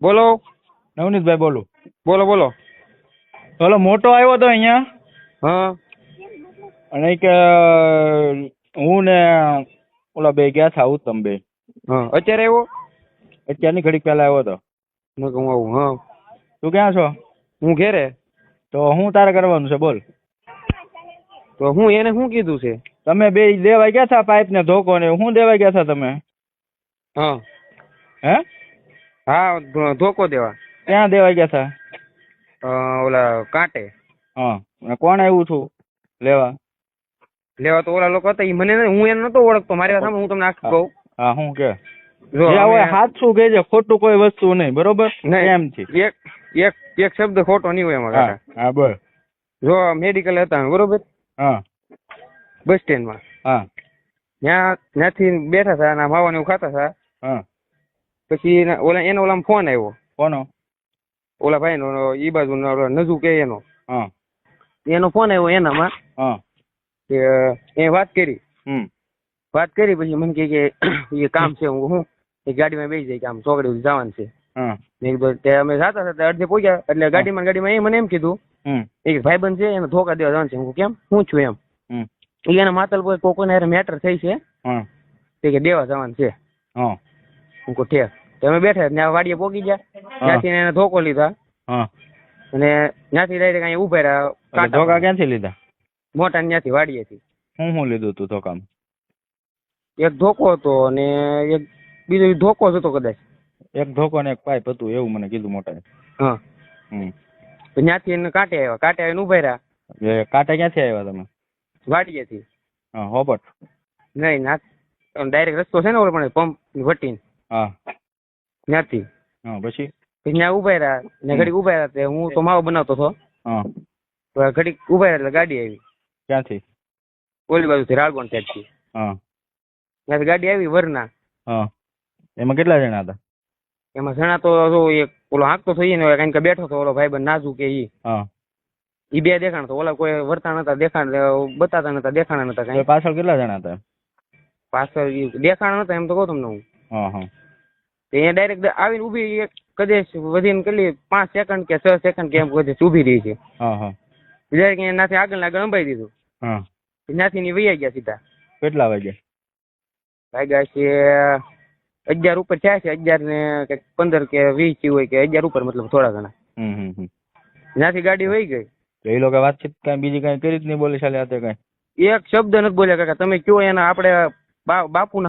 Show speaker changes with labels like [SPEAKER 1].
[SPEAKER 1] બોલો.
[SPEAKER 2] નવનીતભાઈ બોલું.
[SPEAKER 1] બોલો બોલો.
[SPEAKER 2] ઓલો મોટો આવ્યો તો અહીંયા
[SPEAKER 1] હા
[SPEAKER 2] અને કે હું ને ઓલા બે ગયા હતા ઉત્તમ બે.
[SPEAKER 1] હા અત્યારે આવ્યો.
[SPEAKER 2] અત્યારની ઘડીક પહેલા આવ્યો હતો.
[SPEAKER 1] મેં કહું આવું. હા
[SPEAKER 2] તું ક્યાં છો?
[SPEAKER 1] હું ઘેરે.
[SPEAKER 2] તો હું તારે કરવાનું છે બોલ.
[SPEAKER 1] તો હું એને શું કીધું છે?
[SPEAKER 2] તમે બે દેવા ગયા હતા પાઇપ ને ધોકો ને હું દેવા ગયા હતા તમે?
[SPEAKER 1] હા
[SPEAKER 2] હે
[SPEAKER 1] હા ધોકો દેવા.
[SPEAKER 2] ક્યાં દેવા ગયા હતા?
[SPEAKER 1] ઓલા કાંટે.
[SPEAKER 2] હા અને કોણ આવ્યું છું લેવા?
[SPEAKER 1] લેવા તો ઓલા લોકો હતા. ઈ મને હું એને નતો ઓળખતો. મારી સામે હું તમને આખું કહું.
[SPEAKER 2] હા હું કે
[SPEAKER 1] જો
[SPEAKER 2] જે હોય સાચું કહેજે, ખોટું કોઈ વસ્તુ નહીં, બરોબર? એમ છે.
[SPEAKER 1] એક એક એક શબ્દ ખોટો નહીં હોય એમાં
[SPEAKER 2] હા
[SPEAKER 1] કાકા.
[SPEAKER 2] હા બોલ.
[SPEAKER 1] જો મેડિકલ હતા બરોબર,
[SPEAKER 2] હા
[SPEAKER 1] બસ સ્ટેન્ડમાં.
[SPEAKER 2] હા
[SPEAKER 1] ત્યાંથી બેઠા હતા અને માવાનું એવું ખાતા હતા.
[SPEAKER 2] હા
[SPEAKER 1] પછી ઓલામાં ફોન આવ્યો.
[SPEAKER 2] કોનો?
[SPEAKER 1] ઓલા ભાઈ નો, ઈ બાજુ નજુ કે એનો.
[SPEAKER 2] હા
[SPEAKER 1] એનો ફોન આવ્યો એનામાં.
[SPEAKER 2] હા
[SPEAKER 1] કે એ વાત કરી.
[SPEAKER 2] હમ
[SPEAKER 1] વાત કરી પછી મને કે એ કામ છે. હું એ ગાડીમાં બેસી જાય કે આમ ચોકડી સુધી જવાનું છે.
[SPEAKER 2] હા
[SPEAKER 1] મેં કીધું તે અમે જતા હતા અડધે પહોંચ્યા એટલે ગાડીમાં એ મને એમ કીધું
[SPEAKER 2] હમ
[SPEAKER 1] એક ભાઈબંધ છે એને ધોકા દેવા જવાનું છે. હું કેમ હું છું એમ.
[SPEAKER 2] હમ
[SPEAKER 1] એના માતલ કોઈને હારે મેટર થઈ છે
[SPEAKER 2] હા
[SPEAKER 1] તે કે દેવા જવાનું છે.
[SPEAKER 2] હા
[SPEAKER 1] હું કહું ઠેક. તો અમે બેઠા ત્યાં વાડીએ પોગી ગયા. ત્યાંથી એને ધોકો લીધા
[SPEAKER 2] હા
[SPEAKER 1] અને ત્યાંથી ડાયરેક્ટ અહીંયા ઉભા રહ્યા.
[SPEAKER 2] ધોકા ક્યાંથી લીધા?
[SPEAKER 1] મોટા ત્યાંથી વાડીએથી.
[SPEAKER 2] હું લીધું તું ધોકામાં?
[SPEAKER 1] એક ધોકો હતો અને એક બીજો ધોકો જ હતો કદાચ.
[SPEAKER 2] એક ધોકો ને એક પાઇપ હતું એવું મને કીધું મોટા.
[SPEAKER 1] હા
[SPEAKER 2] હમ
[SPEAKER 1] તો ત્યાંથી એને કાંટે આવ્યા. કાંટે આવીને ઉભા રહ્યા
[SPEAKER 2] એ કાંટા ક્યાંથી આવ્યા તમે?
[SPEAKER 1] વાડીએથી.
[SPEAKER 2] હા હોબટ?
[SPEAKER 1] નહીં ના, ડાયરેક્ટ રસ્તો છે ને ઓલો પણ પંપ વટીને
[SPEAKER 2] હા
[SPEAKER 1] ત્યાંથી.
[SPEAKER 2] હા પછી?
[SPEAKER 1] ત્યાં ઉભા રહ્યા ને ઘડીક ઉભા રહ્યા. તે હું તો માવો બનાવતો હતો.
[SPEAKER 2] હા
[SPEAKER 1] તો ઘડીક ઉભા રહ્યા એટલે ગાડી આવી.
[SPEAKER 2] ક્યાંથી?
[SPEAKER 1] ઓલી બાજુથી રાળગોણ સાઈડથી.
[SPEAKER 2] હા
[SPEAKER 1] ત્યાંથી ગાડી આવી વરના.
[SPEAKER 2] હા એમાં કેટલા જણા હતા?
[SPEAKER 1] એમાં જણા તો જો એક ઓલો હાંકતો થઈ ને કારણ કે બેઠો હતો ઓલો ભાઈબંધ નાજુ કે
[SPEAKER 2] હા
[SPEAKER 1] ઈ બે દેખાણ તો ઓલા કોઈ વર્તા નતા દેખાણ બતાતા નતા દેખાણા નતા કઈ.
[SPEAKER 2] પાછળ કેટલા જણા હતા?
[SPEAKER 1] પાછળ દેખાણ નતા એમ તો કહું તમને હું.
[SPEAKER 2] હા હા
[SPEAKER 1] એ ડાયરેક્ટ આવીને ઉભી એક કદેશ વધીને કેટલી 5 સેકન્ડ કે 6 સેકન્ડ કે એમ કદેશ ઉભી રહી છે.
[SPEAKER 2] હા હા
[SPEAKER 1] ડાયરેક્ટ એનાથી આગળ અંબાઈ દીધું.
[SPEAKER 2] હા
[SPEAKER 1] ત્યાંથી ની વૈયા ગયા સીધા.
[SPEAKER 2] કેટલા વાગે?
[SPEAKER 1] વાગ્યા છે 11 ઉપર થયા છે. 11 ને કંઈક 15 કે 20 હોય કે 11 ઉપર મતલબ થોડા ઘણા. ત્યાંથી ગાડી વહી ગઈ.
[SPEAKER 2] તો એ લોકો વાતચીત કઈ બીજી કઈ કરી જ નહીં બોલી ચાલે કઈ?
[SPEAKER 1] એક શબ્દ નથી બોલ્યા કાકા. તમે કયો એના આપણે બાપુ